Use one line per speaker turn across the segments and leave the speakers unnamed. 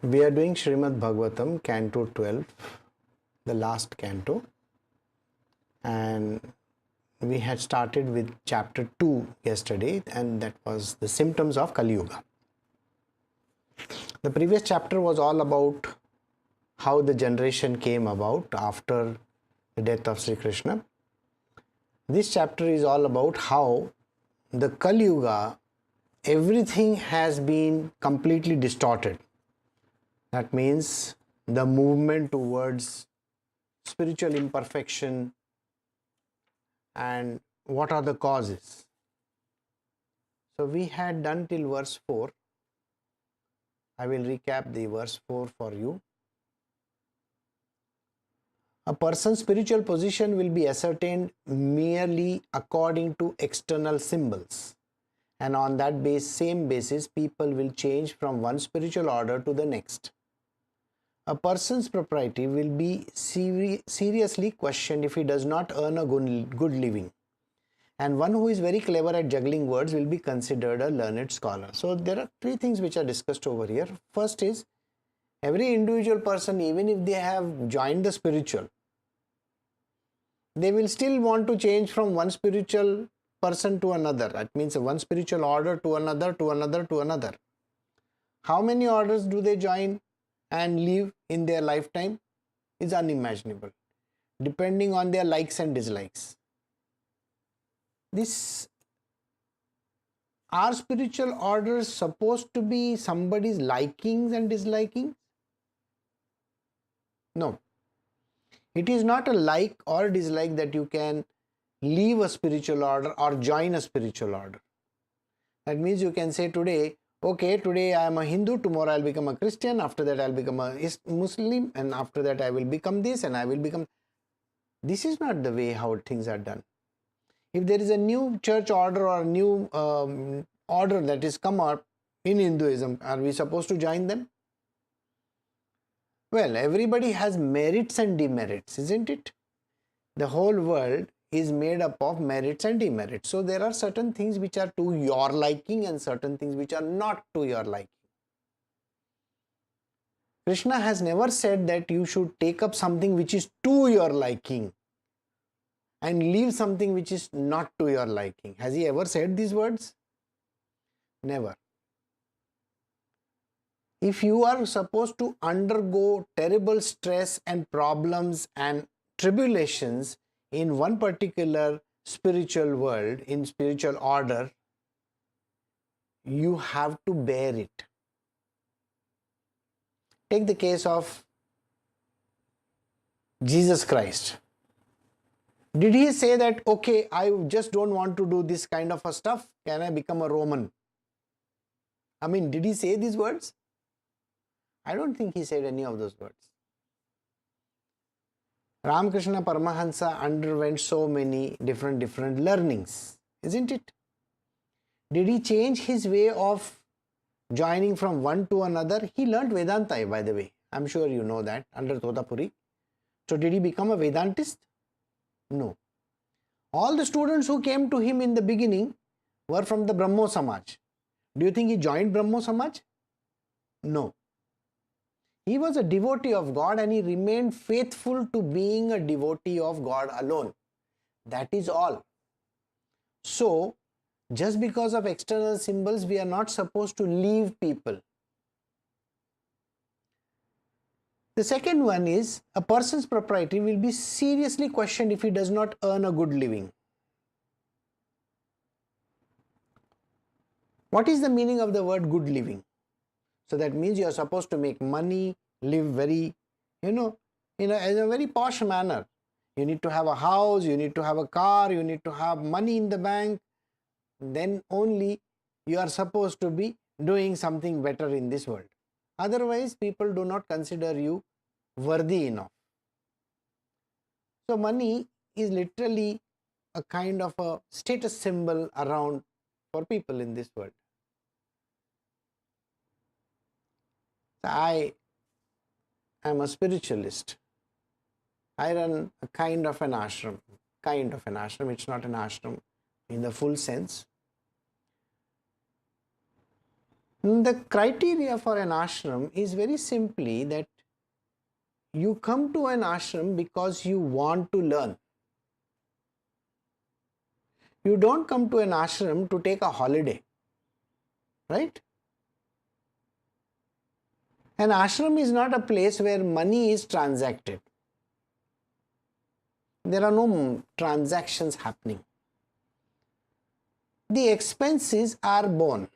We are doing Srimad Bhagavatam, Canto 12, the last canto, and we had started with chapter 2 yesterday, and that was the symptoms of Kali-yuga. The previous chapter was all about how the generation came about after the death of Sri Krishna. This chapter is all about how the Kali-yuga, everything has been completely distorted. That means the movement towards spiritual imperfection and what are the causes. So we had done till verse 4. I will recap the verse 4 for you. A person's spiritual position will be ascertained merely according to external symbols, and on that same basis people will change from one spiritual order to the next. A person's propriety will be seriously questioned if he does not earn a good living, and one who is very clever at juggling words will be considered a learned scholar. So there are three things which are discussed over here. First is, every individual person, even if they have joined the spiritual, they will still want to change from one spiritual person to another. That means one spiritual order to another, to another, to another. How many orders do they join and leave in their lifetime is unimaginable, depending on their likes and dislikes. Are spiritual orders supposed to be somebody's likings and dislikings? No. It is not a like or dislike that you can leave a spiritual order or join a spiritual order. That means you can say today, okay, today I am a Hindu, tomorrow I will become a Christian, after that I will become a Muslim, and after that I will become this and I will become... This is not the way how things are done. If there is a new church order or a new order that is come up in Hinduism, are we supposed to join them? Well, everybody has merits and demerits, isn't it? The whole world is made up of merits and demerits. So there are certain things which are to your liking and certain things which are not to your liking. Krishna has never said that you should take up something which is to your liking and leave something which is not to your liking. Has he ever said these words? Never. If you are supposed to undergo terrible stress and problems and tribulations in one particular spiritual world, in spiritual order, you have to bear it. Take the case of Jesus Christ. Did he say that, okay, I just don't want to do this kind of a stuff, can I become a Roman? I mean, did he say these words? I don't think he said any of those words. Ramakrishna Paramahansa underwent so many different learnings, isn't it? Did he change his way of joining from one to another? He learnt Vedanta, by the way. I'm sure you know that, under Totapuri. So did he become a Vedantist? No. All the students who came to him in the beginning were from the Brahmo Samaj. Do you think he joined Brahmo Samaj? No. He was a devotee of God and he remained faithful to being a devotee of God alone. That is all. So, just because of external symbols, we are not supposed to leave people. The second one is, a person's propriety will be seriously questioned if he does not earn a good living. What is the meaning of the word good living? So that means you are supposed to make money, live very, in a very posh manner. You need to have a house, you need to have a car, you need to have money in the bank. Then only you are supposed to be doing something better in this world. Otherwise, people do not consider you worthy enough. So money is literally a kind of a status symbol around for people in this world. I am a spiritualist. I run a kind of an ashram. It's not an ashram in the full sense. The criteria for an ashram is very simply that you come to an ashram because you want to learn. You don't come to an ashram to take a holiday, right? An ashram is not a place where money is transacted. There are no transactions happening. The expenses are borne.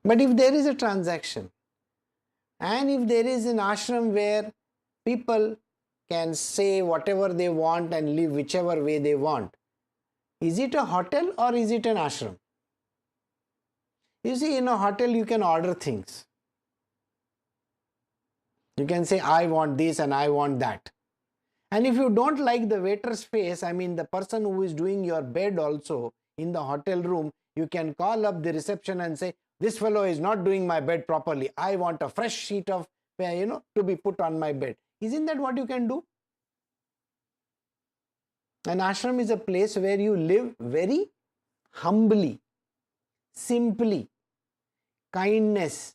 But if there is a transaction, and if there is an ashram where people can say whatever they want and live whichever way they want, is it a hotel or is it an ashram? You see, in a hotel you can order things. You can say, I want this and I want that. And if you don't like the waiter's face, I mean the person who is doing your bed also in the hotel room, you can call up the reception and say, this fellow is not doing my bed properly. I want a fresh sheet of, to be put on my bed. Isn't that what you can do? An ashram is a place where you live very humbly, simply, kindness.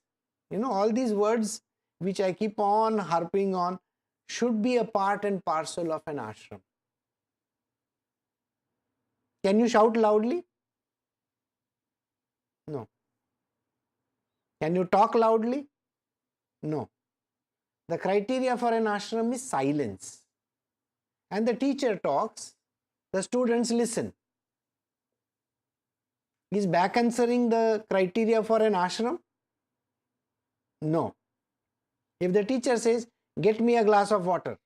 All these words which I keep on harping on should be a part and parcel of an ashram. Can you shout loudly? No. Can you talk loudly? No. The criteria for an ashram is silence. And the teacher talks, the students listen. Is back answering the criteria for an ashram? No. If the teacher says, get me a glass of water,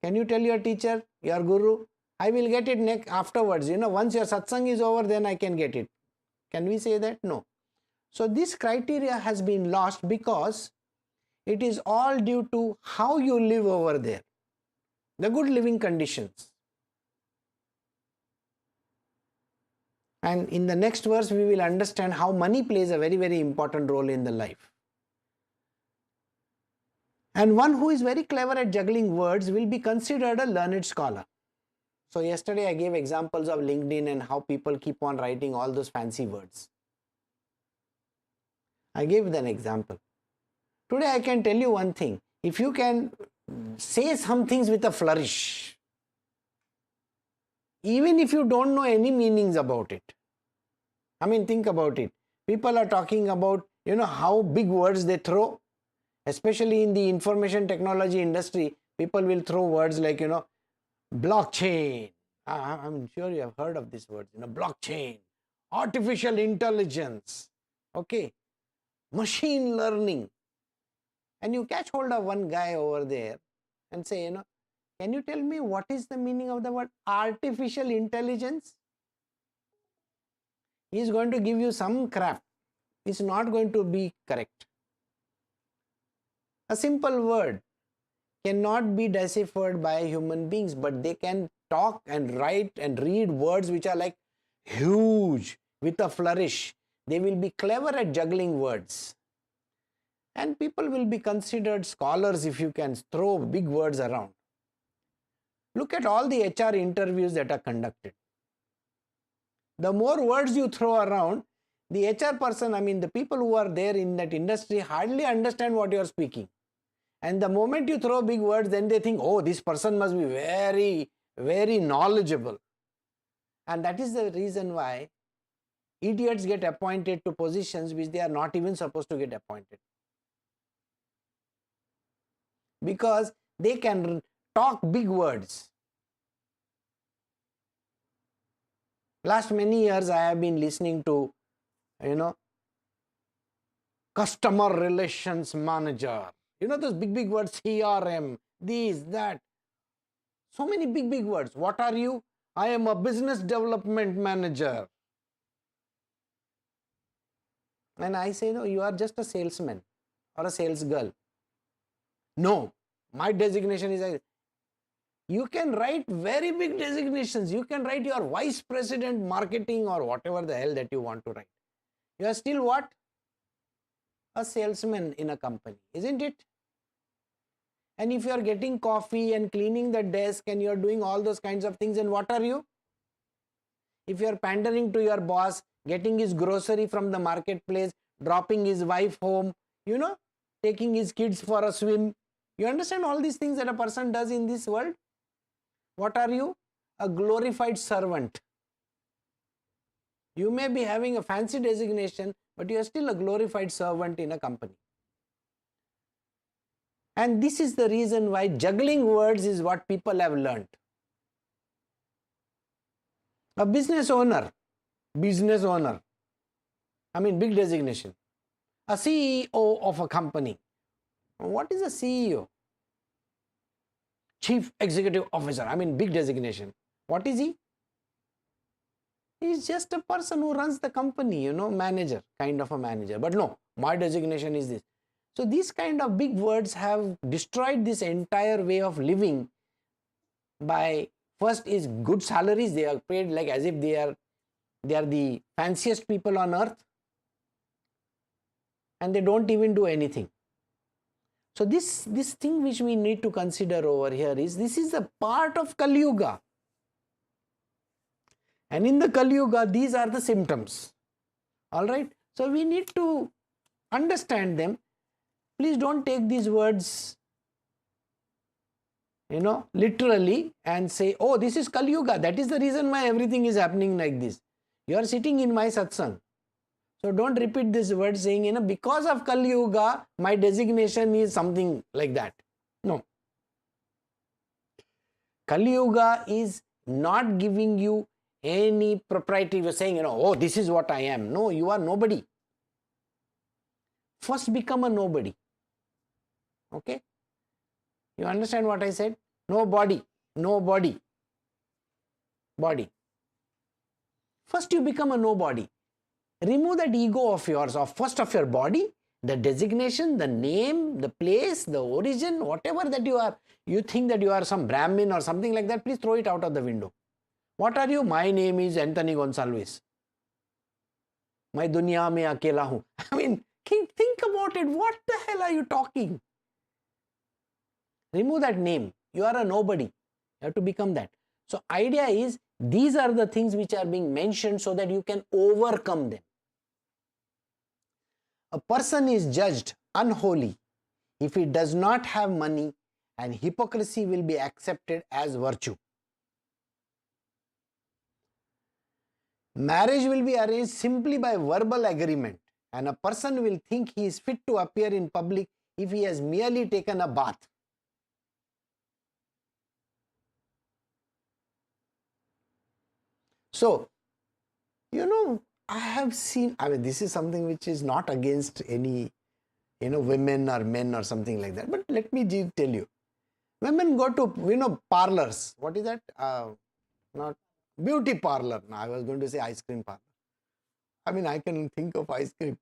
can you tell your teacher, your guru, I will get it afterwards. Once your satsang is over, then I can get it. Can we say that? No. So this criteria has been lost because it is all due to how you live over there, the good living conditions. And in the next verse, we will understand how money plays a very, very important role in the life. And one who is very clever at juggling words will be considered a learned scholar. So yesterday I gave examples of LinkedIn and how people keep on writing all those fancy words. I gave an example. Today I can tell you one thing. If you can say some things with a flourish, even if you don't know any meanings about it. I mean, think about it. People are talking about, how big words they throw. Especially in the information technology industry, people will throw words like, blockchain. I'm sure you have heard of these words, blockchain, artificial intelligence, okay, machine learning. And you catch hold of one guy over there and say, can you tell me what is the meaning of the word artificial intelligence? He is going to give you some crap. It's not going to be correct. A simple word cannot be deciphered by human beings, but they can talk and write and read words which are like huge with a flourish. They will be clever at juggling words. And people will be considered scholars if you can throw big words around. Look at all the HR interviews that are conducted. The more words you throw around, the HR person, the people who are there in that industry hardly understand what you are speaking. And the moment you throw big words, then they think, oh, this person must be very, very knowledgeable. And that is the reason why idiots get appointed to positions which they are not even supposed to get appointed. Because they can talk big words. Last many years I have been listening to, customer relations manager. Those big words, CRM, these, that. So many big words. What are you? I am a business development manager. And I say, no, you are just a salesman or a sales girl. No, my designation is, you can write very big designations. You can write your vice president marketing or whatever the hell that you want to write. You are still what? A salesman in a company, isn't it? And if you are getting coffee and cleaning the desk and you are doing all those kinds of things, and what are you? if you are pandering to your boss, getting his grocery from the marketplace, dropping his wife home, taking his kids for a swim. You understand all these things that a person does in this world? What are you? A glorified servant. You may be having a fancy designation, but you are still a glorified servant in a company. And this is the reason why juggling words is what people have learnt. A business owner, big designation. A CEO of a company. What is a CEO? Chief Executive Officer, big designation. What is he? He is just a person who runs the company, manager, kind of a manager. But no, my designation is this. So these kind of big words have destroyed this entire way of living by, first is good salaries. They are paid like as if they are the fanciest people on earth, and they don't even do anything. So this thing which we need to consider over here is, this is a part of Kali-yuga. And in the Kali-yuga, these are the symptoms. Alright? So we need to understand them. Please don't take these words, literally and say, oh, this is Kali-yuga. That is the reason why everything is happening like this. You are sitting in my satsang. So don't repeat this word saying, because of Kali-yuga, my designation is something like that. No. Kali-yuga is not giving you any propriety. You're saying, oh, this is what I am. No, you are nobody. First become a nobody. Okay? You understand what I said? No body. Body. First you become a nobody. Remove that ego of yours, first of your body, the designation, the name, the place, the origin, whatever that you are. You think that you are some Brahmin or something like that, please throw it out of the window. What are you? My name is Anthony Gonsalves. Mai duniya mein akela hu. Think about it. What the hell are you talking? Remove that name. You are a nobody. You have to become that. So idea is, these are the things which are being mentioned so that you can overcome them. A person is judged unholy if he does not have money, and hypocrisy will be accepted as virtue. Marriage will be arranged simply by verbal agreement, and a person will think he is fit to appear in public if he has merely taken a bath. So, I have seen, this is something which is not against any, women or men or something like that. But let me tell you, women go to, parlors. What is that? Not beauty parlor. No, I was going to say ice cream parlor. I can think of ice cream.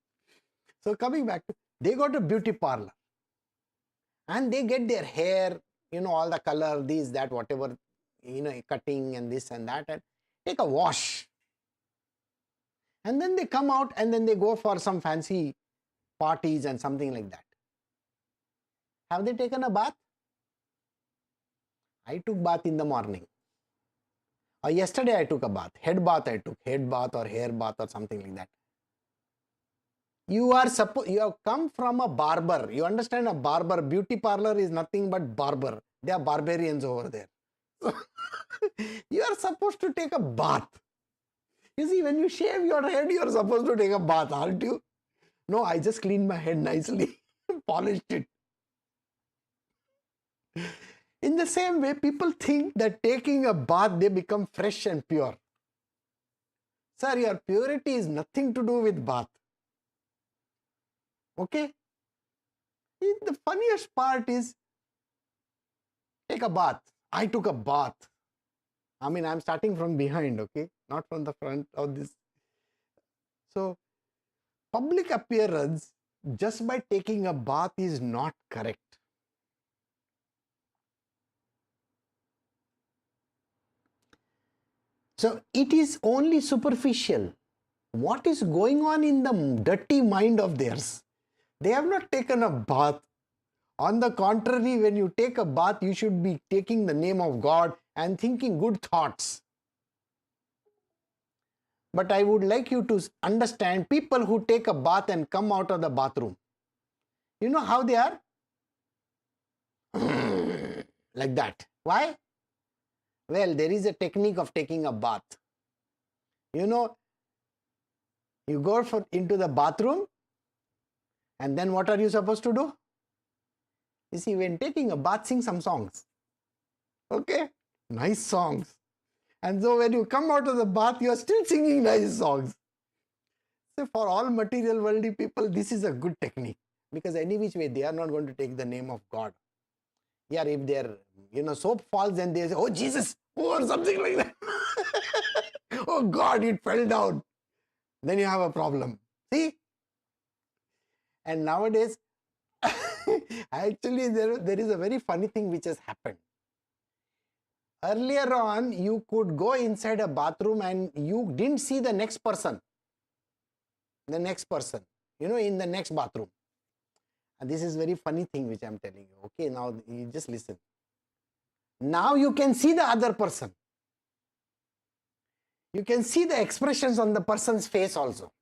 So coming back to, they go to beauty parlor and they get their hair, all the color, this, that, whatever, cutting and this and that, and take a wash. And then they come out and then they go for some fancy parties and something like that. Have they taken a bath? I took bath in the morning. Or yesterday I took a bath. Head bath I took. Head bath or hair bath or something like that. You have come from a barber. You understand, a barber, beauty parlor is nothing but barber. They are barbarians over there. You are supposed to take a bath. You see, when you shave your head, you are supposed to take a bath, aren't you? No, I just cleaned my head nicely, polished it. In the same way, people think that taking a bath, they become fresh and pure. Sir, your purity is nothing to do with bath. Okay? The funniest part is, take a bath. I took a bath. I'm starting from behind, okay? Not from the front of this. So, public appearance just by taking a bath is not correct. So, it is only superficial. What is going on in the dirty mind of theirs? They have not taken a bath. On the contrary, when you take a bath, you should be taking the name of God and thinking good thoughts. But I would like you to understand people who take a bath and come out of the bathroom. You know how they are? Like that. Why? Well, there is a technique of taking a bath. You know, you go into the bathroom and then what are you supposed to do? You see, when taking a bath, sing some songs. Okay? Nice songs. And so when you come out of the bath, you are still singing nice songs. So for all material worldly people, this is a good technique. Because any which way, they are not going to take the name of God. Yeah, if their soap falls and they say, oh Jesus, or something like that. Oh God, it fell down. Then you have a problem. See? And nowadays, actually there is a very funny thing which has happened. Earlier on, you could go inside a bathroom and you didn't see the next person. In the next bathroom. And this is very funny thing which I am telling you. Okay, now you just listen. Now you can see the other person. You can see the expressions on the person's face also.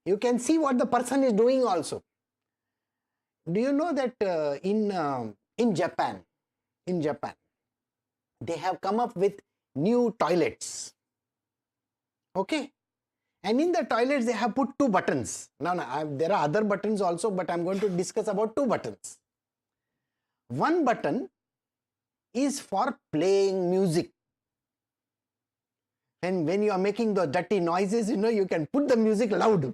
You can see what the person is doing also. Do you know that in Japan, they have come up with new toilets. Okay? And in the toilets, they have put two buttons. Now, there are other buttons also, but I'm going to discuss about two buttons. One button is for playing music. And when you are making the dirty noises, you can put the music loud.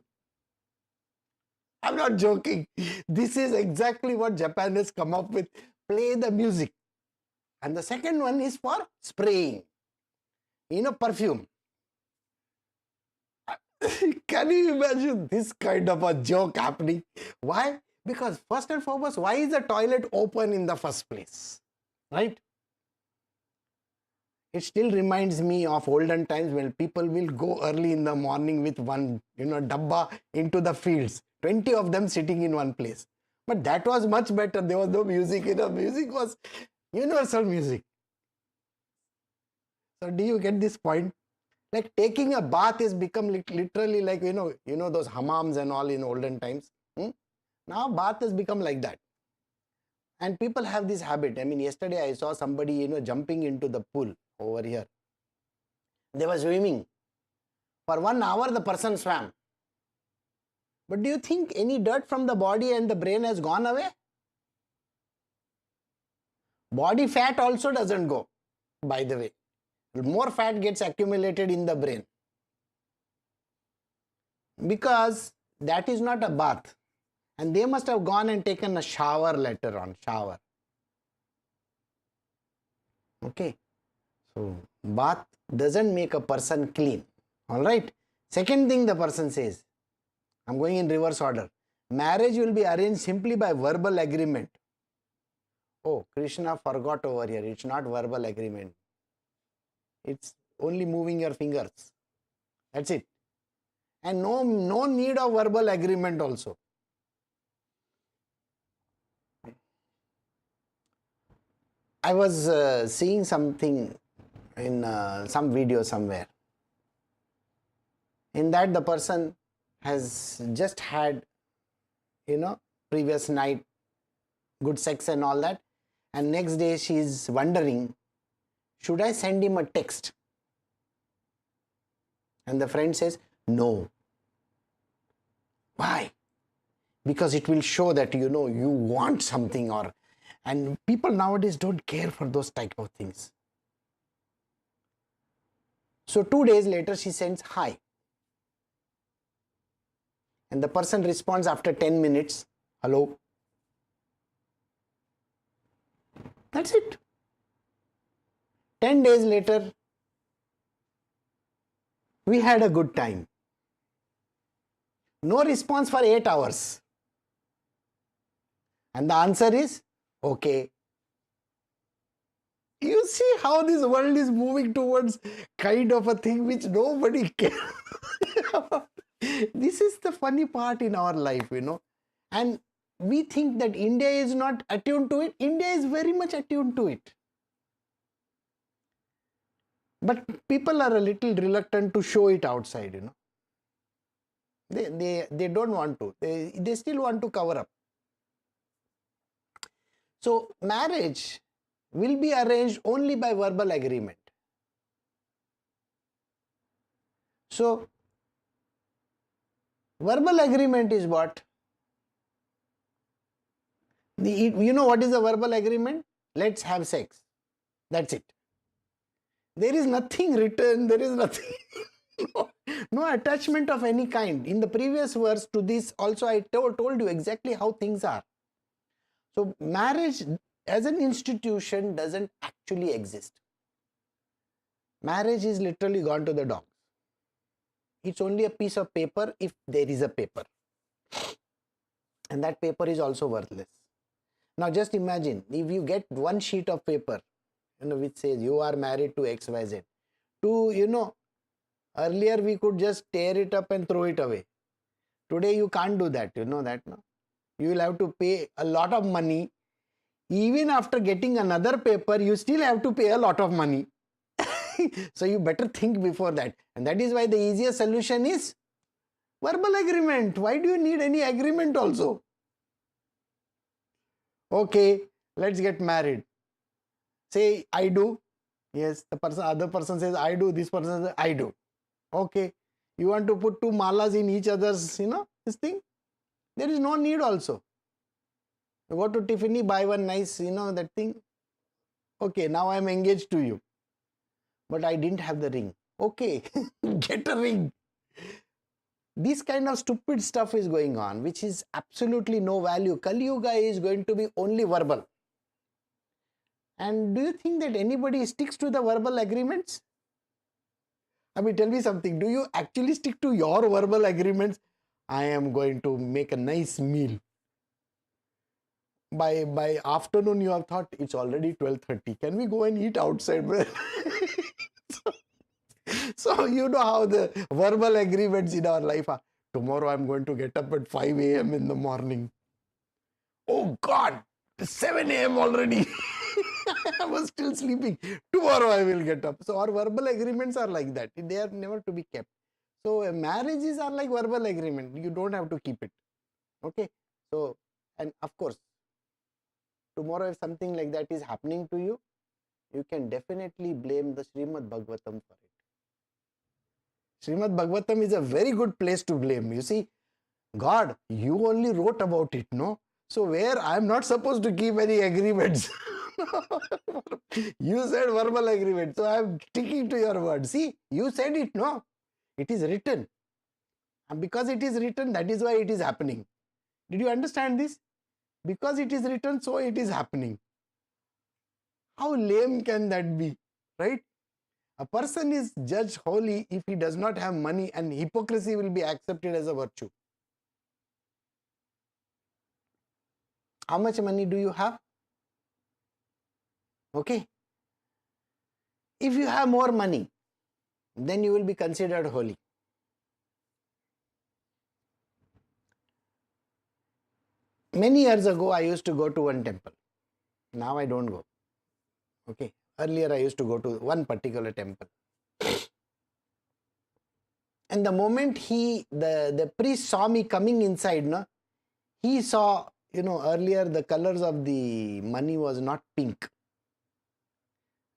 I'm not joking. This is exactly what Japan has come up with. Play the music. And the second one is for spraying. Perfume. Can you imagine this kind of a joke happening? Why? Because first and foremost, why is the toilet open in the first place? Right? It still reminds me of olden times when people will go early in the morning with one, dabba into the fields. 20 of them sitting in one place. But that was much better. There was no music. Music was universal music. So do you get this point? Like taking a bath has become literally like, those hammams and all in olden times. Now bath has become like that. And people have this habit. I mean, yesterday I saw somebody, jumping into the pool over here. They were swimming. For 1 hour, the person swam. But do you think any dirt from the body and the brain has gone away? Body fat also doesn't go, by the way. More fat gets accumulated in the brain. Because that is not a bath. And they must have gone and taken a shower later on. Shower. Okay. So, bath doesn't make a person clean. Alright. Second thing the person says, I'm going in reverse order. Marriage will be arranged simply by verbal agreement. Oh, Krishna forgot over here. It's not verbal agreement. It's only moving your fingers. That's it. And no need of verbal agreement also. I was seeing something in some video somewhere. In that the person has just had, previous night, good sex and all that. And next day she is wondering, should I send him a text? And the friend says, no. Why? Because it will show that, you want something and people nowadays don't care for those type of things. So 2 days later, she sends hi. And the person responds after 10 minutes, hello. That's it. 10 days later, we had a good time. No response for 8 hours. And the answer is, okay. You see how this world is moving towards kind of a thing which nobody cares about. This is the funny part in our life, And we think that India is not attuned to it. India is very much attuned to it. But people are a little reluctant to show it outside, They don't want to. They still want to cover up. So marriage will be arranged only by verbal agreement. So verbal agreement is what? You know what is a verbal agreement? Let's have sex. That's it. There is nothing written, there is nothing, no attachment of any kind. In the previous verse to this also I told you exactly how things are. So marriage as an institution doesn't actually exist. Marriage is literally gone to the dogs. It's only a piece of paper if there is a paper. And that paper is also worthless. Now just imagine if you get one sheet of paper, which says you are married to XYZ. Earlier we could just tear it up and throw it away. Today you can't do that, that, no? You will have to pay a lot of money. Even after getting another paper, you still have to pay a lot of money. So you better think before that. And that is why the easiest solution is verbal agreement. Why do you need any agreement also? Okay, let's get married. Say, I do. Yes, other person says, I do. This person says, I do. Okay. You want to put two malas in each other's, this thing? There is no need also. You go to Tiffany, buy one nice, that thing. Okay, now I am engaged to you. But I didn't have the ring. Okay, get a ring. This kind of stupid stuff is going on, which is absolutely no value. Kali-yuga is going to be only verbal. And do you think that anybody sticks to the verbal agreements? I mean, tell me something. Do you actually stick to your verbal agreements? I am going to make a nice meal. By afternoon, you have thought it's already 12:30. Can we go and eat outside? So you know how the verbal agreements in our life are. Tomorrow I'm going to get up at 5 a.m. in the morning. Oh God, 7 a.m. already. I was still sleeping. Tomorrow I will get up. So our verbal agreements are like that. They are never to be kept. So marriages are like verbal agreement. You don't have to keep it. Okay. So, and of course, tomorrow if something like that is happening to you, you can definitely blame the Srimad Bhagavatam for it. Srimad Bhagavatam is a very good place to blame. You see, God, you only wrote about it, no? So where I am not supposed to keep any agreements. You said verbal agreement, so I am sticking to your word. See, you said it, no? It is written. And because it is written, that is why it is happening. Did you understand this? Because it is written, so it is happening. How lame can that be, right? A person is judged holy if he does not have money, and hypocrisy will be accepted as a virtue. How much money do you have? Okay. If you have more money, then you will be considered holy. Many years ago, I used to go to one temple. Now I don't go. Okay. Earlier, I used to go to one particular temple. And the moment the priest saw me coming inside, no, he saw, earlier the colors of the money was not pink.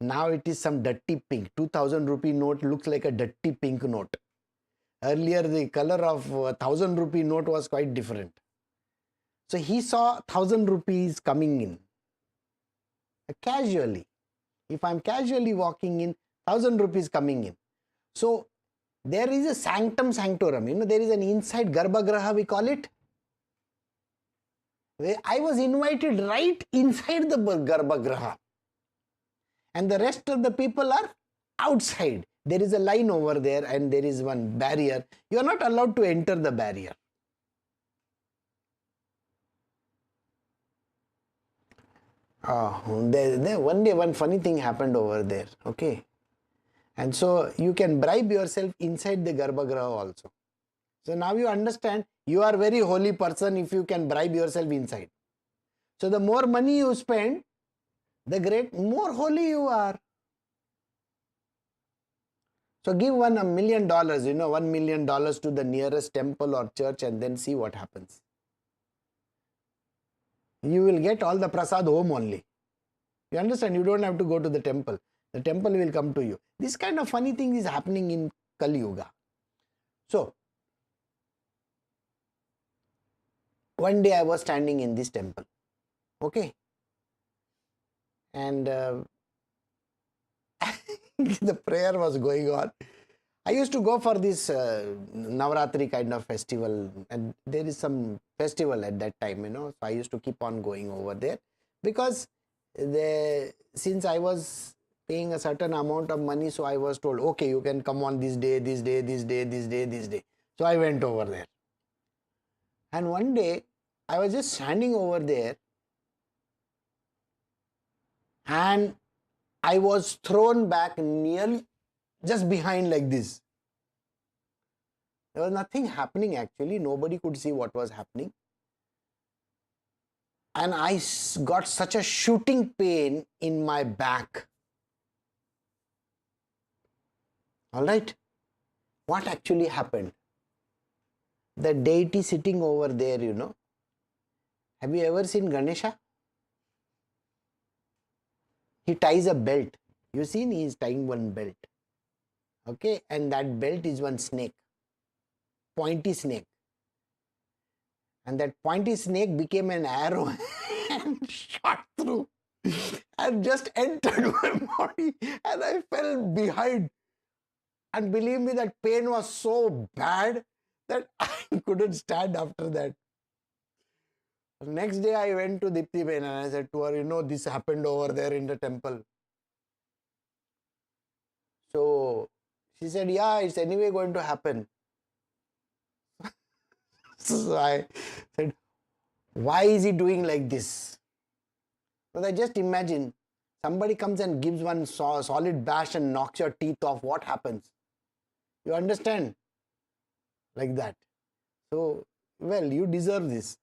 Now it is some dirty pink. 2000 rupee note looks like a dirty pink note. Earlier, the color of 1000 rupee note was quite different. So he saw 1000 rupees coming in. Casually. If I'm casually walking in, 1000 rupees coming in. So there is a sanctum sanctorum. There is an inside Garbhagriha, we call it. I was invited right inside the Garbhagriha. And the rest of the people are outside. There is a line over there and there is one barrier. You are not allowed to enter the barrier. One day one funny thing happened over there. Okay. And so you can bribe yourself inside the Garbhagriha also. So now you understand you are a very holy person if you can bribe yourself inside. So the more money you spend, the more holy you are. So give $1 million, $1 million to the nearest temple or church and then see what happens. You will get all the prasad home only. You understand? You don't have to go to the temple. The temple will come to you. This kind of funny thing is happening in Kali-yuga. So, one day I was standing in this temple. Okay. And the prayer was going on. I used to go for this Navaratri kind of festival, and there is some festival at that time, so I used to keep on going over there because since I was paying a certain amount of money, so I was told, okay, you can come on this day, this day, this day, this day, this day. So I went over there. And one day, I was just standing over there and I was thrown back nearly just behind like this. There was nothing happening actually. Nobody could see what was happening. And I got such a shooting pain in my back. All right. What actually happened? The deity sitting over there, Have you ever seen Ganesha? He ties a belt. You seen he is tying one belt. Okay. And that belt is one snake. Pointy snake. And that pointy snake became an arrow and shot through and just entered my body and I fell behind. And believe me, that pain was so bad that I couldn't stand after that. The next day I went to Dipti Ben and I said to her, this happened over there in the temple. So she said, yeah, it's anyway going to happen. So I said, why is he doing like this? Because I just imagine somebody comes and gives one solid bash and knocks your teeth off. What happens? You understand? Like that. So, well, you deserve this.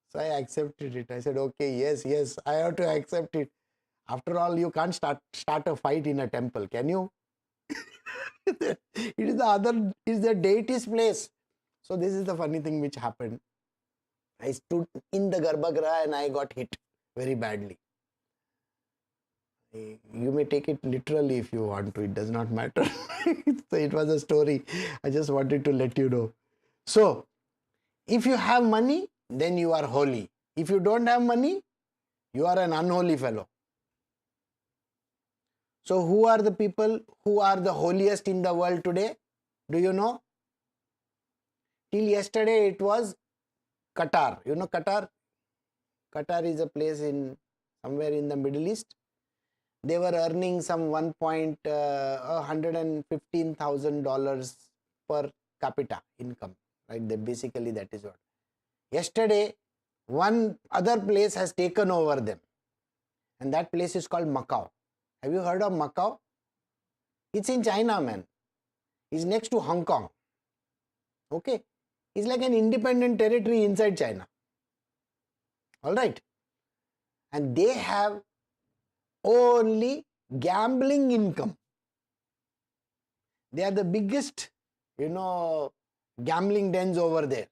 So I accepted it. I said, okay, yes, I have to accept it. After all, you can't start a fight in a temple, can you? It is the deity's place. So this is the funny thing which happened. I stood in the Garbhagriha and I got hit very badly. You may take it literally if you want to, it does not matter. So it was a story. I just wanted to let you know. So, if you have money, then you are holy. If you don't have money, you are an unholy fellow. So, who are the people who are the holiest in the world today? Do you know? Till yesterday it was Qatar. You know Qatar? Qatar is a place somewhere in the Middle East. They were earning some $115,000 per capita income. Right? Basically that is what. Yesterday, one other place has taken over them. And that place is called Macau. Have you heard of Macau? It's in China, man. It's next to Hong Kong. Okay? It's like an independent territory inside China. Alright? And they have only gambling income. They are the biggest, gambling dens over there.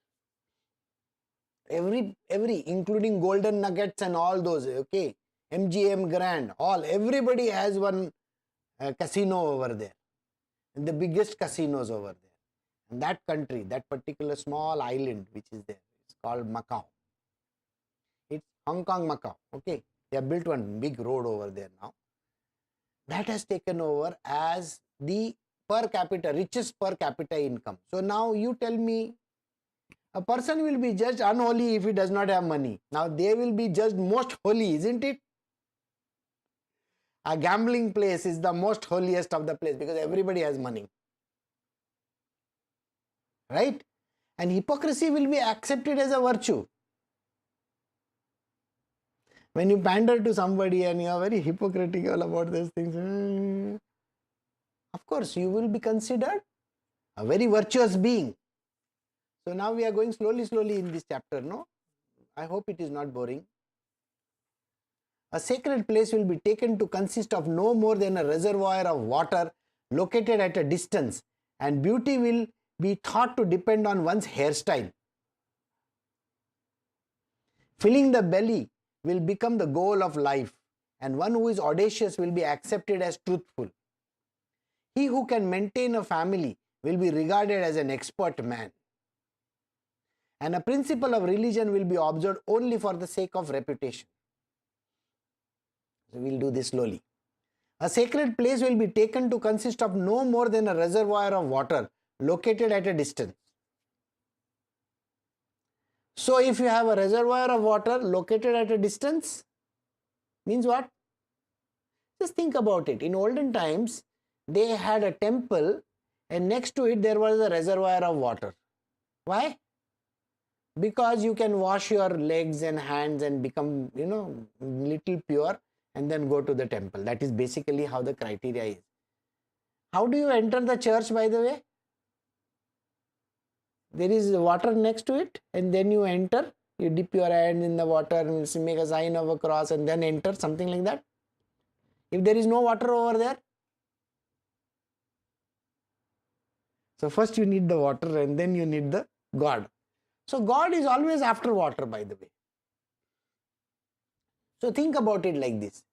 Every, including Golden Nuggets and all those, okay? MGM Grand, everybody has one casino over there. And the biggest casinos over there. And that country, that particular small island which is there, it's called Macau. It's Hong Kong, Macau, okay? They have built one big road over there now. That has taken over as the richest per capita income. So now you tell me, a person will be judged unholy if he does not have money. Now they will be judged most holy, isn't it? A gambling place is the most holiest of the place because everybody has money. Right? And hypocrisy will be accepted as a virtue. When you pander to somebody and you are very hypocritical about these things, of course you will be considered a very virtuous being. So now we are going slowly in this chapter, no? I hope it is not boring. A sacred place will be taken to consist of no more than a reservoir of water located at a distance, and beauty will be thought to depend on one's hairstyle. Filling the belly will become the goal of life, and one who is audacious will be accepted as truthful. He who can maintain a family will be regarded as an expert man. And a principle of religion will be observed only for the sake of reputation. So we'll do this slowly. A sacred place will be taken to consist of no more than a reservoir of water located at a distance. So if you have a reservoir of water located at a distance, means what? Just think about it. In olden times, they had a temple and next to it there was a reservoir of water. Why? Because you can wash your legs and hands and become, little pure and then go to the temple. That is basically how the criteria is. How do you enter the church, by the way? There is water next to it and then you enter, you dip your hand in the water and make a sign of a cross and then enter, something like that. If there is no water over there, so first you need the water and then you need the God. So God is always after water, by the way. So think about it like this.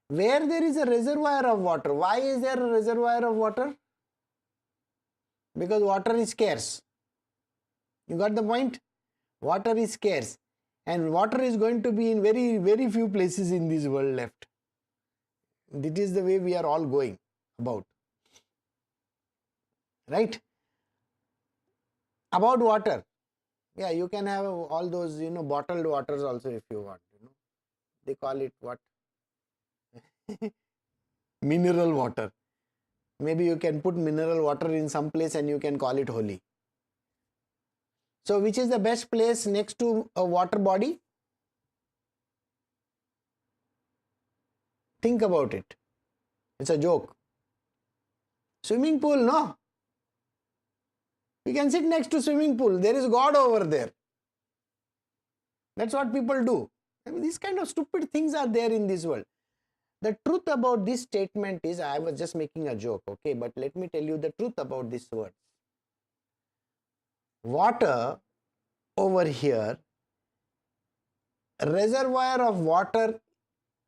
Where there is a reservoir of water, why is there a reservoir of water? Because water is scarce. You got the point? Water is scarce. And water is going to be in very, very few places in this world left. This is the way we are all going about. Right? About water. Yeah, you can have all those, bottled waters also if you want. They call it what? Mineral water. Maybe you can put mineral water in some place and you can call it holy. So which is the best place next to a water body? Think about it. It's a joke. Swimming pool, no? You can sit next to swimming pool. There is God over there. That's what people do. I mean, these kind of stupid things are there in this world. The truth about this statement is, I was just making a joke, okay? But let me tell you the truth about this word. Water over here, a reservoir of water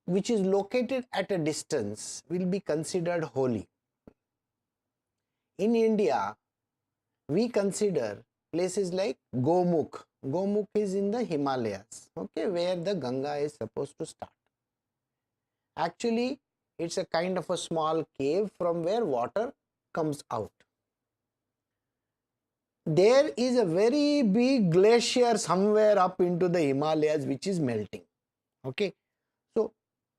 which is located at a distance will be considered holy. In India, we consider places like Gomukh. Gomukh is in the Himalayas, okay, where the Ganga is supposed to start. Actually, it's a kind of a small cave from where water comes out. There is a very big glacier somewhere up into the Himalayas which is melting. Okay, so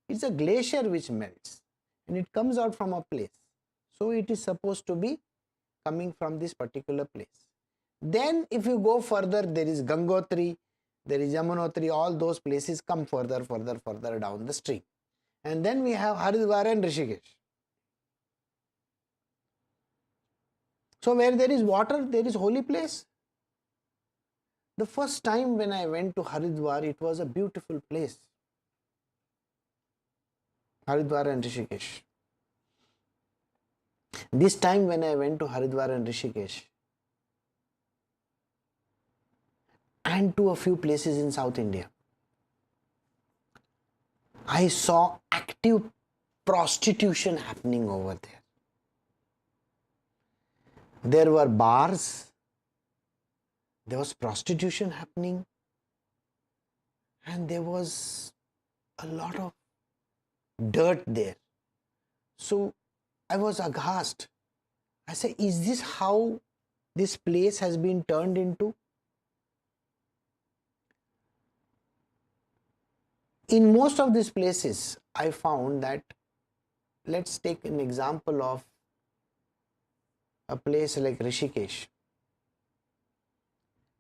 it's a glacier which melts and it comes out from a place. So it is supposed to be coming from this particular place. Then if you go further, there is Gangotri, there is Yamunotri, all those places come further down the stream. And then we have Haridwar and Rishikesh. So where there is water, there is holy place. The first time when I went to Haridwar, it was a beautiful place. Haridwar and Rishikesh. This time when I went to Haridwar and Rishikesh, and to a few places in South India, I saw active prostitution happening over there. There were bars, there was prostitution happening, and there was a lot of dirt there. So I was aghast. I said, is this how this place has been turned into? In most of these places, I found that, let's take an example of a place like Rishikesh.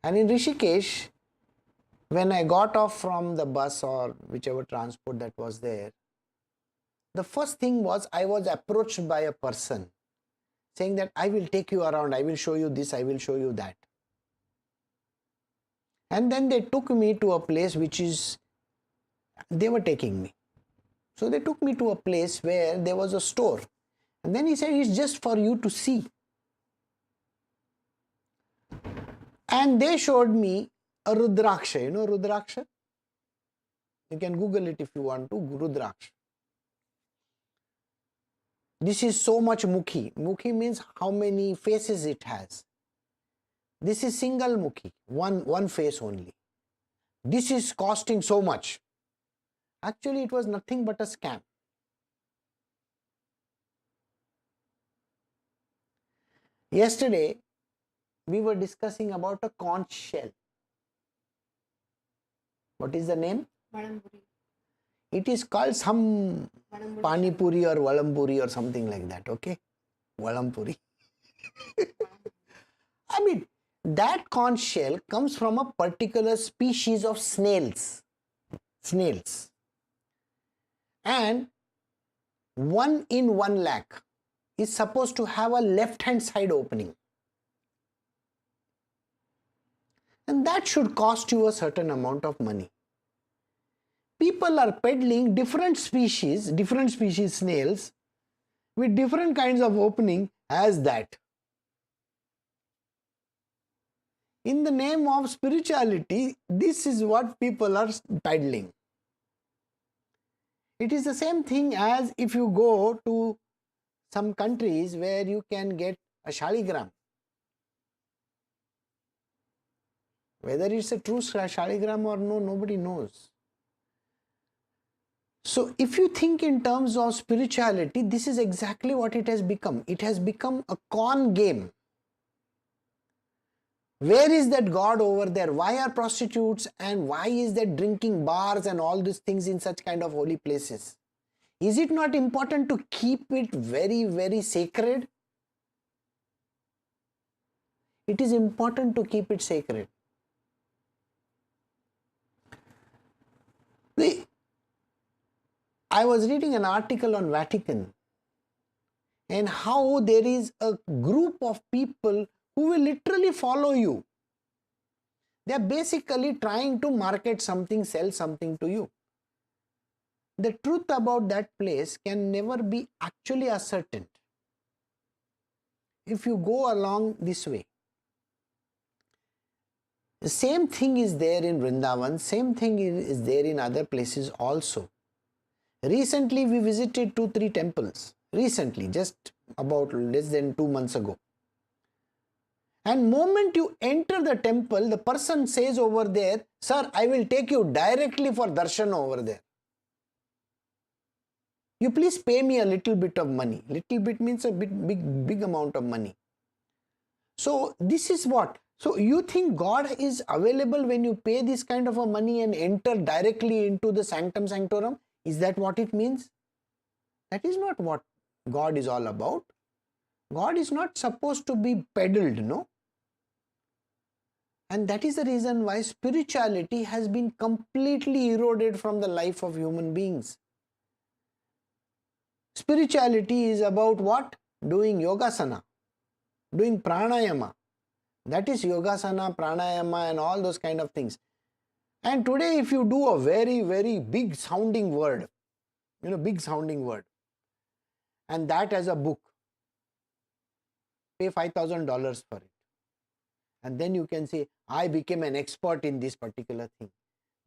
And in Rishikesh, when I got off from the bus or whichever transport that was there, the first thing was I was approached by a person saying that I will take you around, I will show you this, I will show you that. And then they took me to a place which is, they were taking me. So they took me to a place where there was a store. And then he said, it's just for you to see. And they showed me a Rudraksha. You know Rudraksha? You can Google it if you want to, Rudraksha. This is so much Mukhi. Mukhi means how many faces it has. This is single Mukhi, one face only. This is costing so much. Actually, it was nothing but a scam. Yesterday, we were discussing about a conch shell. What is the name?
Vadampuri.
It is called some Pani Puri or Valampuri or something like that, okay? Valampuri. I mean, that conch shell comes from a particular species of snails. Snails. And 1 in 1 lakh is supposed to have a left-hand side opening. And that should cost you a certain amount of money. People are peddling different species snails with different kinds of opening as that. In the name of spirituality, this is what people are peddling. It is the same thing as if you go to some countries where you can get a shaligram. Whether it's a true shaligram or no, nobody knows. So if you think in terms of spirituality, this is exactly what it has become. It has become a con game. Where is that God over there? Why are prostitutes and why is that drinking bars and all these things in such kind of holy places? Is it not important to keep it very, very sacred? It is important to keep it sacred. I was reading an article on Vatican and how there is a group of people who will literally follow you. They are basically trying to market something, sell something to you. The truth about that place can never be actually ascertained if you go along this way. The same thing is there in Vrindavan, same thing is there in other places also. Recently we visited 2-3 temples. Recently, just about less than 2 months ago. And moment you enter the temple, the person says over there, "Sir, I will take you directly for darshan over there. You please pay me a little bit of money." Little bit means a big amount of money. So this is what? So you think God is available when you pay this kind of a money and enter directly into the sanctum sanctorum? Is that what it means? That is not what God is all about. God is not supposed to be peddled, no? And that is the reason why spirituality has been completely eroded from the life of human beings. Spirituality is about what? Doing yogasana, doing pranayama. That is yogasana, pranayama and all those kind of things. And today if you do a very, very big sounding word, big sounding word, and that as a book, pay $5,000 for it. And then you can say, I became an expert in this particular thing.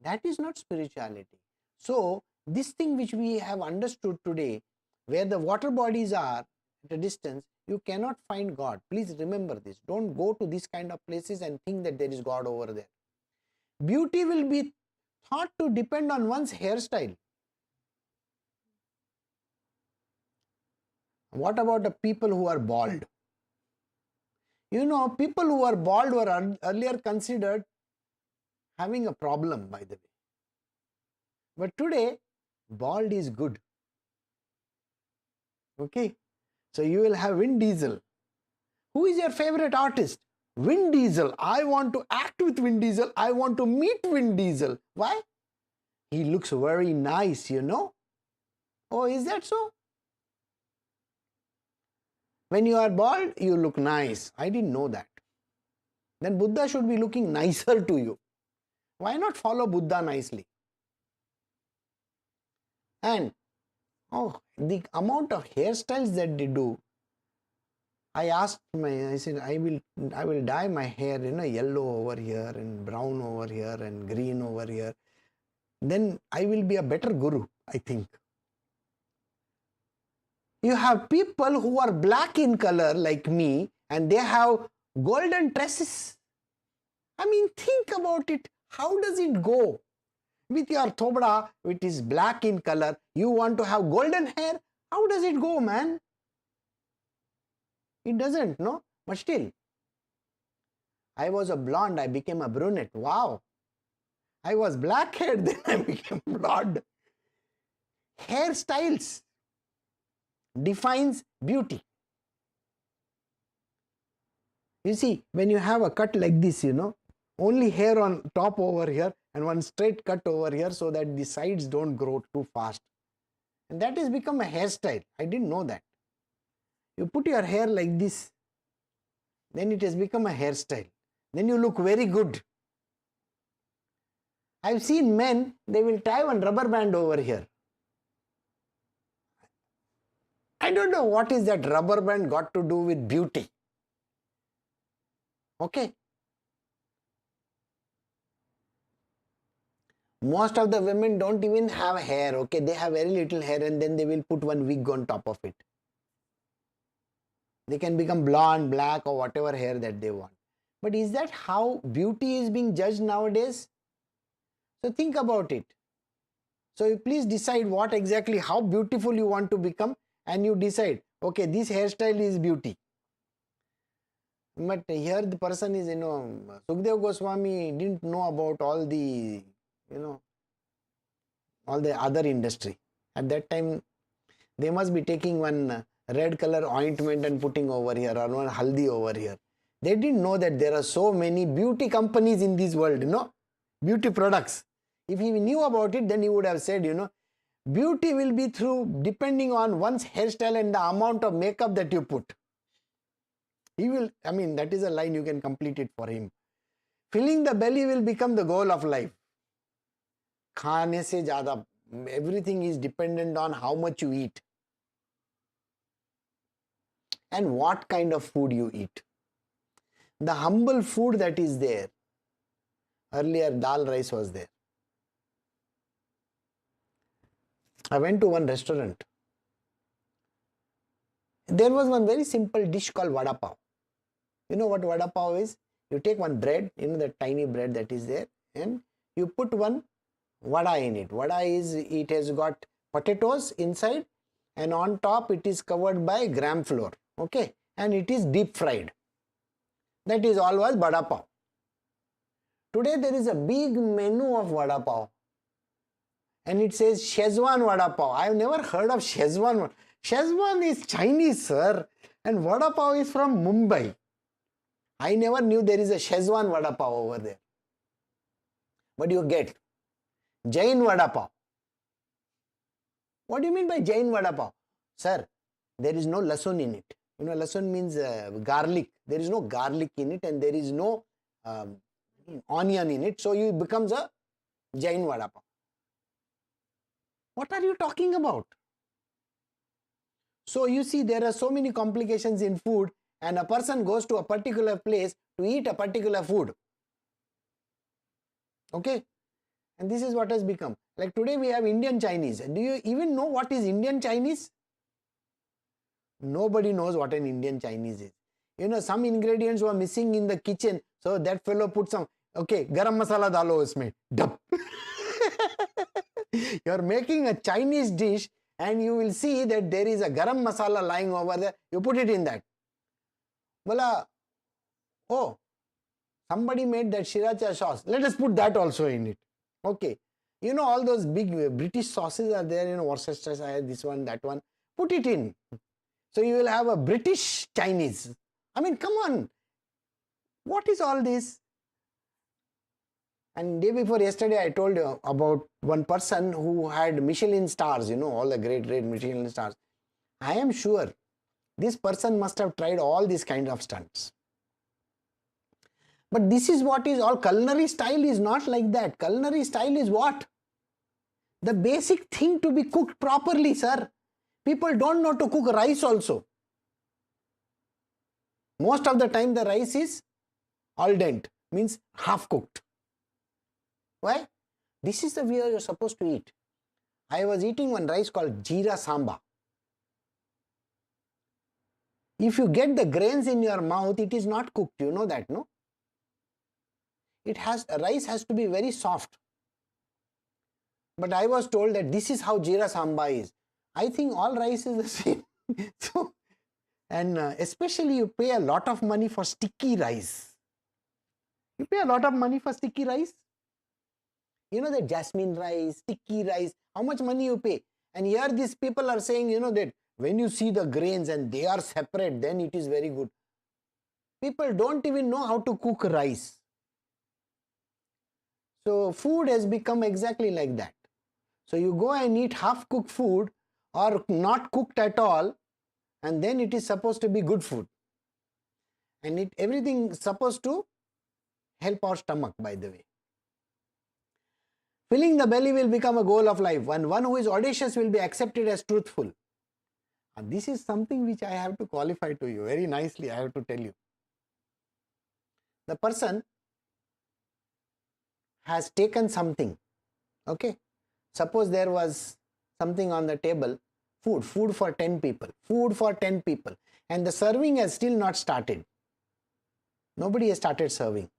That is not spirituality. So, this thing which we have understood today, where the water bodies are at a distance, you cannot find God. Please remember this. Don't go to these kind of places and think that there is God over there. Beauty will be thought to depend on one's hairstyle. What about the people who are bald? People who are bald were earlier considered having a problem, by the way. But today, bald is good. Okay? So you will have Vin Diesel. Who is your favorite artist? Vin Diesel. I want to act with Vin Diesel. I want to meet Vin Diesel. Why? He looks very nice, Oh, is that so? When you are bald, you look nice. I didn't know that. Then Buddha should be looking nicer to you. Why not follow Buddha nicely? And Oh, the amount of hairstyles that they do. I said, I will dye my hair, yellow over here and brown over here and green over here. Then I will be a better guru, I think. You have people who are black in color like me and they have golden tresses. I mean, think about it. How does it go? With your thobda, which is black in color, you want to have golden hair? How does it go, man? It doesn't, no? But still, I was a blonde, I became a brunette. Wow. I was black haired, then I became blonde. Hairstyles defines beauty. You see, when you have a cut like this, only hair on top over here and one straight cut over here so that the sides don't grow too fast. And that has become a hairstyle. I didn't know that. You put your hair like this, then it has become a hairstyle. Then you look very good. I've seen men, they will tie one rubber band over here. I don't know what is that rubber band got to do with beauty. Okay. Most of the women don't even have hair, okay. They have very little hair and then they will put one wig on top of it. They can become blonde, black or whatever hair that they want. But is that how beauty is being judged nowadays? So think about it. So you please decide what exactly, how beautiful you want to become, and you decide, okay, this hairstyle is beauty. But here the person is, Sukdev Goswami didn't know about all the, all the other industry. At that time, they must be taking one red color ointment and putting over here, or one haldi over here. They didn't know that there are so many beauty companies in this world, beauty products. If he knew about it, then he would have said, beauty will be through depending on one's hairstyle and the amount of makeup that you put. He will, that is a line, you can complete it for him. Filling the belly will become the goal of life. Khane se jada, everything is dependent on how much you eat and what kind of food you eat. The humble food that is there. Earlier, dal rice was there. I went to one restaurant. There was one very simple dish called vada pav. You know what vada pav is? You take one bread, the tiny bread that is there, and you put one vada in it. Vada is, it has got potatoes inside and on top it is covered by gram flour. Okay, and it is deep fried. That is all was vada pav. Today there is a big menu of vada pav. And it says Szechuan vada pav. I have never heard of Szechuan. Szechuan is Chinese, sir. And vada pav is from Mumbai. I never knew there is a Szechuan vada pav over there. But you get Jain vada pav. What do you mean by Jain vada pav? Sir, there is no lasun in it. Lasun means garlic. There is no garlic in it and there is no onion in it. So it becomes a Jain vada pav. What are you talking about? So you see, there are so many complications in food and a person goes to a particular place to eat a particular food. Okay? And this is what has become. Like today we have Indian Chinese. Do you even know what is Indian Chinese? Nobody knows what an Indian Chinese is. Some ingredients were missing in the kitchen. So that fellow put some, okay, garam masala dalo usme. Dup. You are making a Chinese dish and you will see that there is a garam masala lying over there. You put it in that. Voila, oh, somebody made that sriracha sauce. Let us put that also in it. Okay. All those big British sauces are there, Worcestershire, this one, that one. Put it in. So you will have a British Chinese. Come on. What is all this? And day before yesterday, I told you about one person who had Michelin stars, all the great Michelin stars. I am sure this person must have tried all these kinds of stunts. But this is what is all. Culinary style is not like that. Culinary style is what? The basic thing to be cooked properly, sir. People don't know to cook rice also. Most of the time the rice is al dente, means half cooked. Why? This is the way you're supposed to eat. I was eating one rice called jeera samba. If you get the grains in your mouth, it is not cooked. You know that, no? Rice has to be very soft. But I was told that this is how jeera samba is. I think all rice is the same. So, and especially you pay a lot of money for sticky rice. You pay a lot of money for sticky rice. You know that jasmine rice, sticky rice, how much money you pay? And here these people are saying, you know, that when you see the grains and they are separate, then it is very good. People don't even know how to cook rice. So food has become exactly like that. So you go and eat half-cooked food or not cooked at all, and then it is supposed to be good food. And everything is supposed to help our stomach, by the way. Filling the belly will become a goal of life. One who is audacious will be accepted as truthful. And this is something which I have to qualify to you very nicely. I have to tell you. The person has taken something. Okay. Suppose there was something on the table, food for 10 people, and the serving has still not started. Nobody has started serving.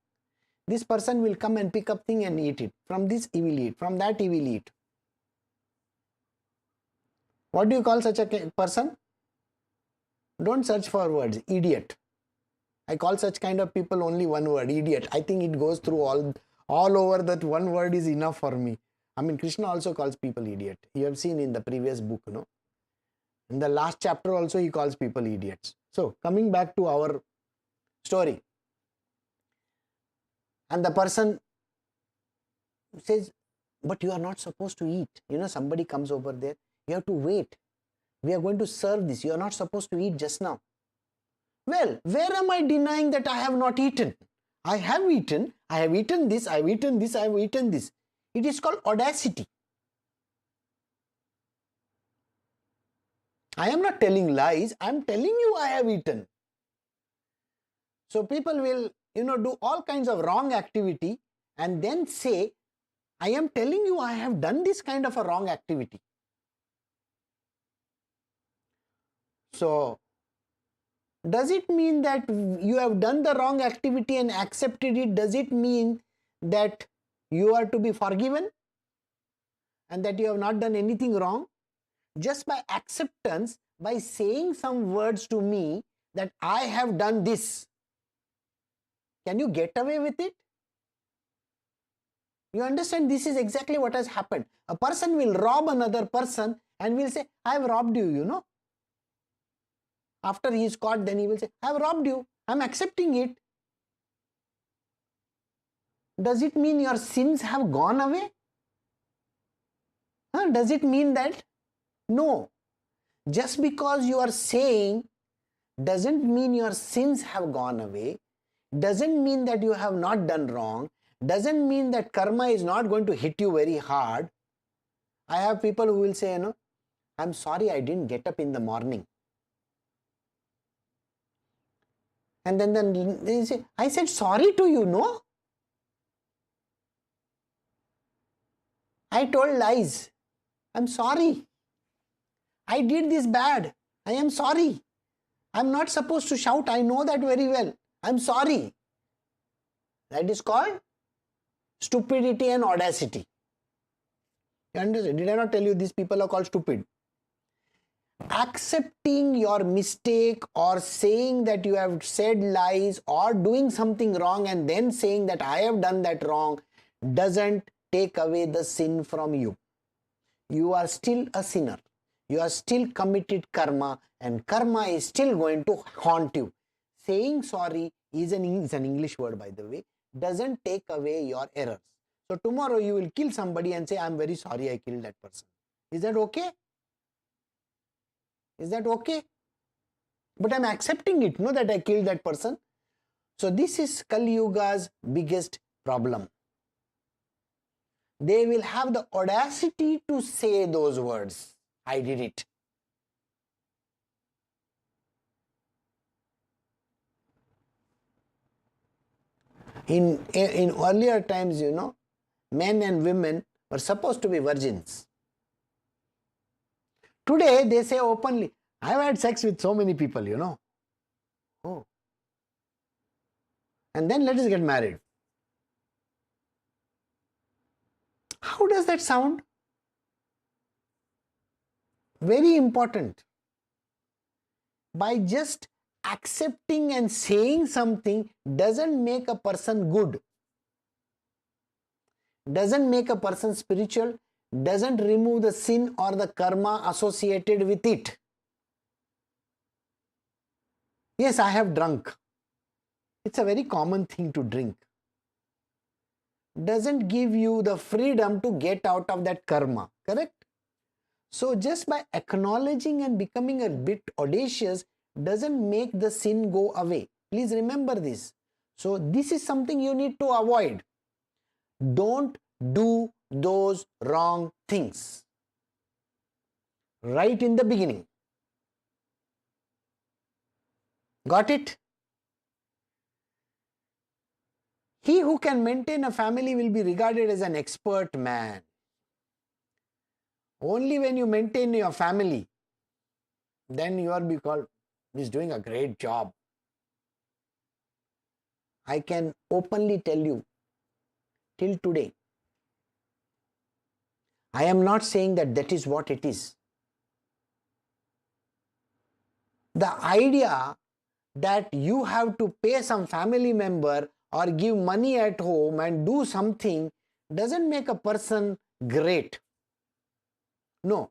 This person will come and pick up thing and eat it. From this he will eat, from that he will eat. What do you call such a person? Don't search for words, idiot. I call such kind of people only one word, idiot. I think it goes through all over, that one word is enough for me. I mean, Krishna also calls people idiot. You have seen in the previous book, no? In the last chapter also he calls people idiots. So, coming back to our story. And the person says, but you are not supposed to eat. You know, somebody comes over there. You have to wait. We are going to serve this. You are not supposed to eat just now. Well, where am I denying that I have not eaten? I have eaten. I have eaten this. I have eaten this. I have eaten this. It is called audacity. I am not telling lies. I am telling you I have eaten. So people will, do all kinds of wrong activity and then say, I am telling you I have done this kind of a wrong activity. So, does it mean that you have done the wrong activity and accepted it? Does it mean that you are to be forgiven and that you have not done anything wrong? Just by acceptance, by saying some words to me that I have done this, can you get away with it? You understand, this is exactly what has happened. A person will rob another person and will say, I have robbed you, After he is caught, then he will say, I have robbed you. I am accepting it. Does it mean your sins have gone away? Does it mean that? No. Just because you are saying doesn't mean your sins have gone away. Doesn't mean that you have not done wrong. Doesn't mean that karma is not going to hit you very hard. I have people who will say, I'm sorry I didn't get up in the morning. And then they say, I said sorry to you, no? I told lies. I'm sorry. I did this bad. I am sorry. I'm not supposed to shout. I know that very well. I'm sorry. That is called stupidity and audacity. You understand? Did I not tell you these people are called stupid? Accepting your mistake or saying that you have said lies or doing something wrong and then saying that I have done that wrong doesn't take away the sin from you. You are still a sinner. You are still committed karma and karma is still going to haunt you. Saying sorry is an English word, by the way, doesn't take away your errors. So tomorrow you will kill somebody and say, I'm very sorry I killed that person. Is that okay? Is that okay? But I'm accepting it, that I killed that person. So this is Kali-yuga's biggest problem. They will have the audacity to say those words. I did it. In earlier times, men and women were supposed to be virgins. Today, they say openly, I've had sex with so many people, Oh. And then let us get married. How does that sound? Very important. By just accepting and saying something doesn't make a person good, doesn't make a person spiritual, doesn't remove the sin or the karma associated with it. Yes, I have drunk. It's a very common thing to drink. Doesn't give you the freedom to get out of that karma, correct? So just by acknowledging and becoming a bit audacious doesn't make the sin go away. Please remember this. So this is something you need to avoid. Don't do those wrong things right in the beginning. Got it? He who can maintain a family will be regarded as an expert man. Only when you maintain your family, then you are be called, he's doing a great job. I can openly tell you, till today, I am not saying that that is what it is. The idea that you have to pay some family member or give money at home and do something doesn't make a person great. No.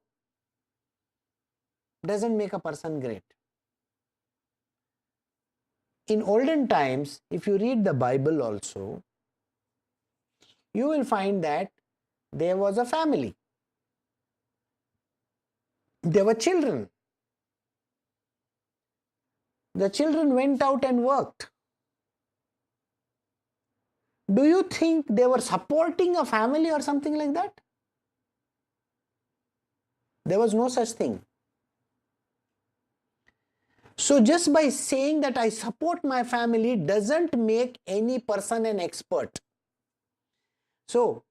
Doesn't make a person great. In olden times, if you read the Bible also, you will find that there was a family. There were children. The children went out and worked. Do you think they were supporting a family or something like that? There was no such thing. So just by saying that I support my family doesn't make any person an expert. So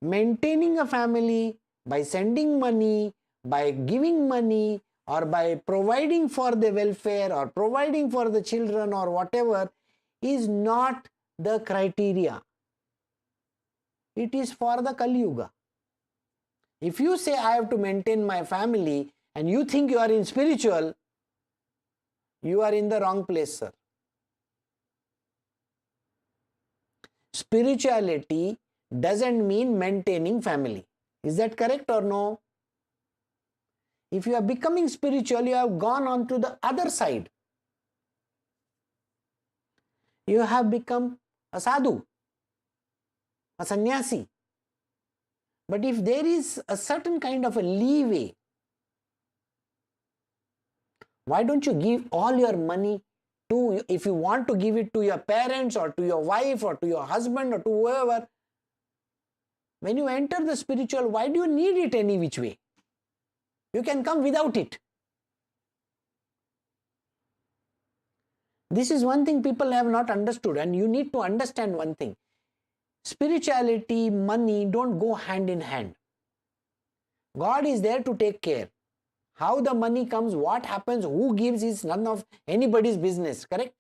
maintaining a family by sending money, by giving money, or by providing for the welfare or providing for the children or whatever is not the criteria. It is for the Kali-yuga. If you say I have to maintain my family and you think you are in spiritual, you are in the wrong place, sir. Spirituality doesn't mean maintaining family. Is that correct or no? If you are becoming spiritual, you have gone on to the other side. You have become a sadhu, a sannyasi. But if there is a certain kind of a leeway, why don't you give all your money to, if you want to give it to your parents or to your wife or to your husband or to whoever, when you enter the spiritual, why do you need it any which way? You can come without it. This is one thing people have not understood, and you need to understand one thing. Spirituality, money don't go hand in hand. God is there to take care. How the money comes, what happens, who gives is none of anybody's business, correct?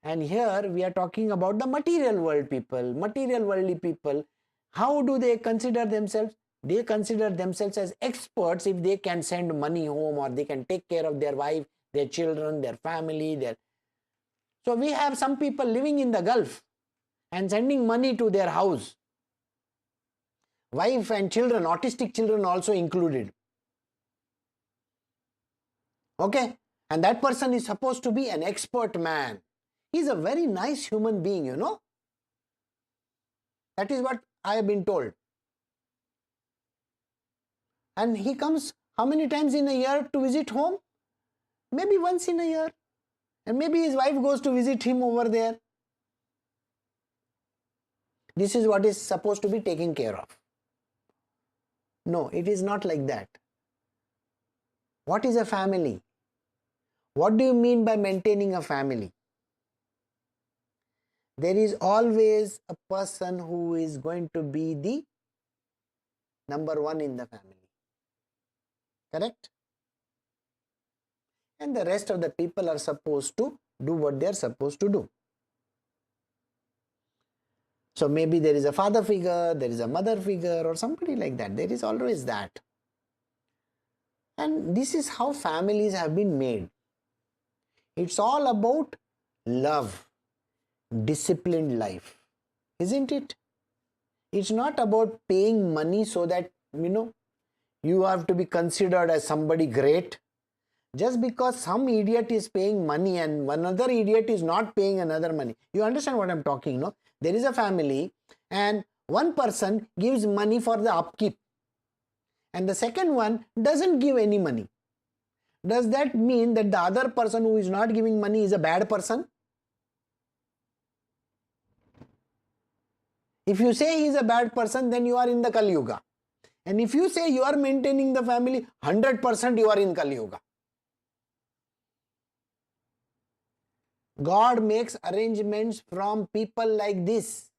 And here we are talking about the material world people, material worldly people. How do they consider themselves? They consider themselves as experts if they can send money home or they can take care of their wife, their children, their family. So we have some people living in the Gulf and sending money to their house. Wife and children, autistic children also included. Okay? And that person is supposed to be an expert man. He's a very nice human being, you know. That is what I have been told. And he comes how many times in a year to visit home? Maybe once in a year. And maybe his wife goes to visit him over there. This is what is supposed to be taken care of. No, it is not like that. What is a family? What do you mean by maintaining a family? there is always a person who is going to be the number one in the family. Correct? And the rest of the people are supposed to do what they are supposed to do. So maybe there is a father figure, there is a mother figure, or somebody like that. There is always that. And this is how families have been made. It's all about love, disciplined life, isn't it? It's not about paying money so that, you have to be considered as somebody great. Just because some idiot is paying money and another idiot is not paying another money. You understand what I'm talking, no? There is a family and one person gives money for the upkeep and the second one doesn't give any money. Does that mean that the other person who is not giving money is a bad person? If you say he is a bad person, then you are in the Kali-yuga. And if you say you are maintaining the family, 100% you are in Kali-yuga. God makes arrangements from people like this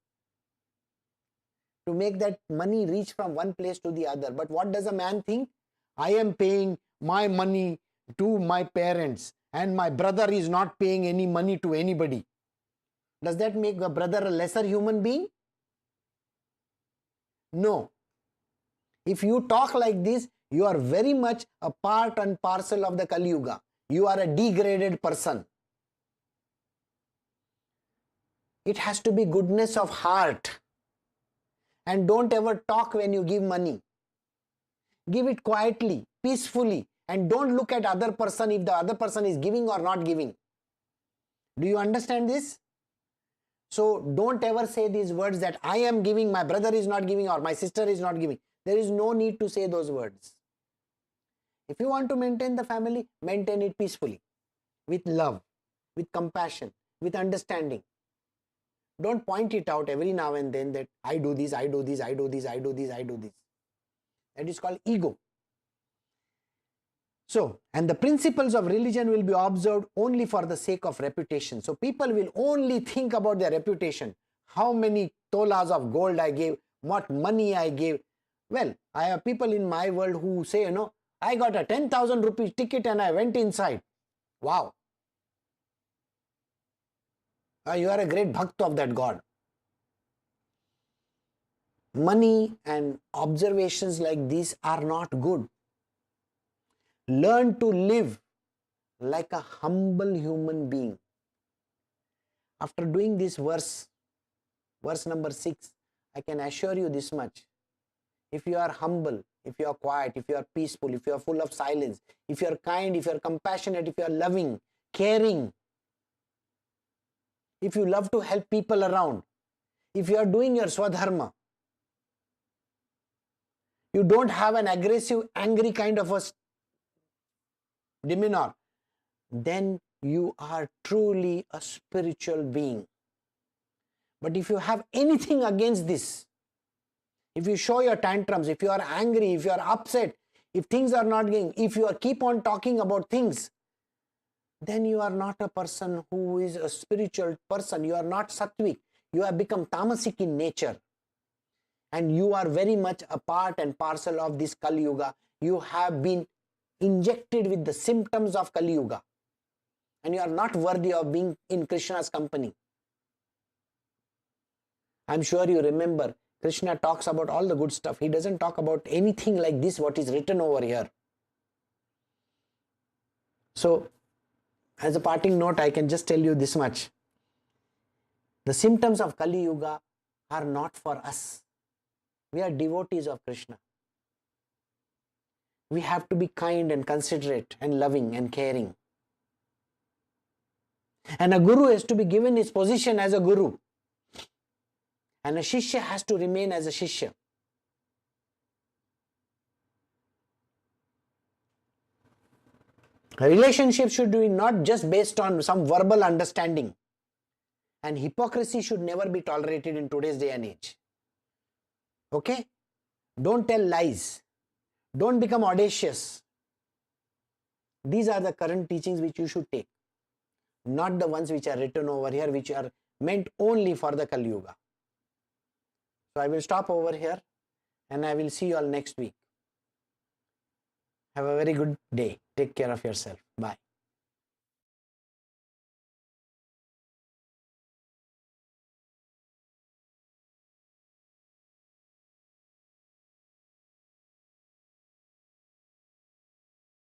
to make that money reach from one place to the other. But what does a man think? I am paying my money to my parents and my brother is not paying any money to anybody. Does that make the brother a lesser human being? No. If you talk like this, you are very much a part and parcel of the Kali-yuga. You are a degraded person. It has to be goodness of heart. And don't ever talk when you give money. Give it quietly, peacefully, and don't look at other person if the other person is giving or not giving. Do you understand this? So don't ever say these words that I am giving, my brother is not giving or my sister is not giving. There is no need to say those words. If you want to maintain the family, maintain it peacefully, with love, with compassion, with understanding. Don't point it out every now and then that I do this, I do this, I do this, I do this, I do this. That is called ego. So, and the principles of religion will be observed only for the sake of reputation. So, people will only think about their reputation. How many tolas of gold I gave, what money I gave. Well, I have people in my world who say, I got a 10,000 rupees ticket and I went inside. Wow. You are a great bhakt of that God. Money and observations like these are not good. Learn to live like a humble human being. After doing this verse number 6, I can assure you this much. If you are humble, if you are quiet, if you are peaceful, if you are full of silence, if you are kind, if you are compassionate, if you are loving, caring, if you love to help people around, if you are doing your swadharma, you don't have an aggressive, angry kind of a demeanor, then you are truly a spiritual being. But if you have anything against this, if you show your tantrums, if you are angry, if you are upset, if things are not going, if you keep on talking about things, then you are not a person who is a spiritual person. You are not sattvic. You have become tamasic in nature. And you are very much a part and parcel of this Kali-yuga. You have been injected with the symptoms of Kali-yuga. And you are not worthy of being in Krishna's company. I'm sure you remember, Krishna talks about all the good stuff. He doesn't talk about anything like this, what is written over here. So, as a parting note, I can just tell you this much. The symptoms of Kali-yuga are not for us. We are devotees of Krishna. We have to be kind and considerate and loving and caring. And a guru has to be given his position as a guru. And a shishya has to remain as a shishya. A relationship should be not just based on some verbal understanding. And hypocrisy should never be tolerated in today's day and age. Okay? Don't tell lies. Don't become audacious. These are the current teachings which you should take. Not the ones which are written over here, which are meant only for the Kali-yuga. So I will stop over here and I will see you all next week. Have a very good day. Take care of yourself. Bye.